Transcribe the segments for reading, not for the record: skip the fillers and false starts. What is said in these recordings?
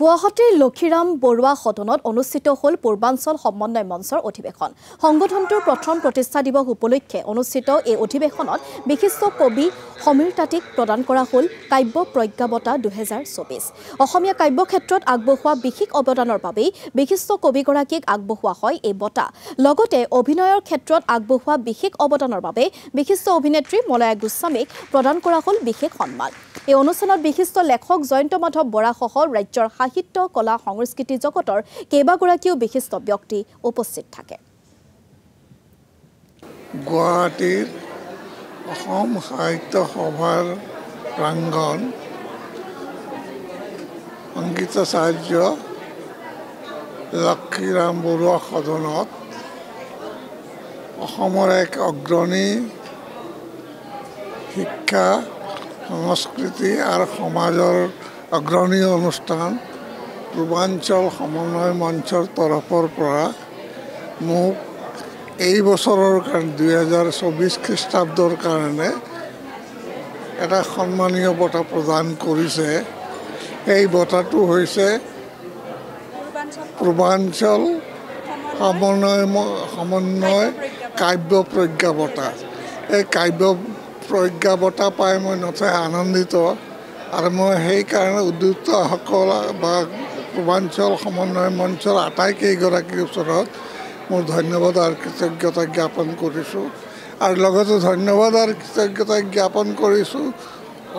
গুৱাহাটীৰ লক্ষীৰাম বৰুৱা সদনত অনুষ্ঠিত হ'ল পূৰ্বাঞ্চল সমন্বয় মঞ্চৰ অধিৱেশন। সংগঠনটোৰ প্ৰথম প্ৰতিষ্ঠা দিৱস উপলক্ষে অনুষ্ঠিত এই অধিৱেশনত বিশিষ্ট কবি সমীৰ তাঁতীক প্ৰদান কৰা হ'ল কাব্য প্ৰজ্ঞা বঁটা 2024। অসমীয়া কাব্য ক্ষেত্ৰত আগবঢ়োৱা বিশেষ অৱদানৰ বাবে বিশিষ্ট কবিগৰাকীক আগবঢ়োৱা হয় এই বঁটা। লগতে অভিনয়ৰ ক্ষেত্ৰত আগবঢ়োৱা বিশেষ অৱদানৰ বাবে বিশিষ্ট অভিনেত্ৰী মলয়া গোস্বামীক প্ৰদান কৰা হ'ল বিশেষ সন্মান। এই অনুষ্ঠানত বিশিষ্ট লেখক জয়ন্ত মাধৱ বৰাসহ ৰাজ্যৰ সাহিত্য কলা সংস্কৃতি জগতৰ কেইবাগৰাকীও বিশিষ্ট ব্যক্তি উপস্থিত থাকে। গুৱাহাটীৰ অসম সাহিত্য সভাৰ প্ৰাংগণ সংগীতাচাৰ্য লক্ষীৰাম বৰুৱা সদনত অসমৰ এক অগ্ৰণী শিক্ষা সংস্কৃতি আৰু সমাজৰ অগ্ৰণী অনুষ্ঠান পূৰ্বাঞ্চল সমন্বয় মঞ্চৰ তৰফৰ পৰা মোক এই বছৰৰ কাৰণে 2024 খ্ৰীষ্টাব্দৰ কাৰণে এটা সন্মানীয় বঁটা প্ৰদান কৰিছে। এই বঁটাটো হৈছে পূৰ্বাঞ্চল সমন্বয় কাব্য প্ৰজ্ঞা বঁটা। এই কাব্য প্ৰজ্ঞা বঁটা পাই মই নথৈ আনন্দিত আৰু মই সেইকাৰণে উদ্যোক্তাসকল বা পূৰ্বাঞ্চল সমন্বয় মঞ্চৰ আটাইকেইগৰাকীৰ ওচৰত মোৰ ধন্যবাদ আৰু কৃতজ্ঞতা জ্ঞাপন কৰিছোঁ। আৰু লগতে ধন্যবাদ আৰু কৃতজ্ঞতা জ্ঞাপন কৰিছোঁ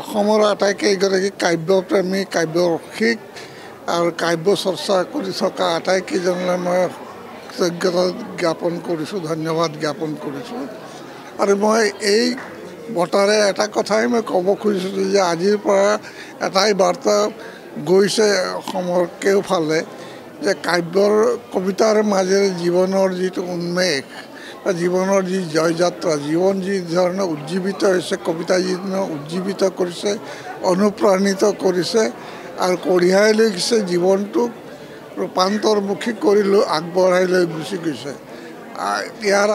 অসমৰ আটাইকেইগৰাকী কাব্যপ্ৰেমী কাব্য ৰসিক আৰু কাব্য চৰ্চা কৰি থকা আটাইকেইজনলৈ মই কৃতজ্ঞতা জ্ঞাপন কৰিছোঁ, ধন্যবাদ জ্ঞাপন কৰিছোঁ। আৰু মই এই বঁটাৰে এটা কথাই মই ক'ব খুজিছিলোঁ যে আজিৰ পৰা এটাই বাৰ্তা গৈছে অসমৰ কেওফালে যে কাব্যৰ কবিতাৰ মাজেৰে জীৱনৰ যিটো উন্মেষ বা জীৱনৰ যি জয়যাত্ৰা, জীৱন যি ধৰণে উজ্জীৱিত হৈছে, কবিতা যি ধৰণে উজ্জীৱিত কৰিছে, অনুপ্ৰাণিত কৰিছে আৰু কঢ়িয়াই লৈ গৈছে, জীৱনটোক ৰূপান্তৰমুখী কৰি লৈ আগবঢ়াই লৈ গুচি গৈছে। ইয়াৰ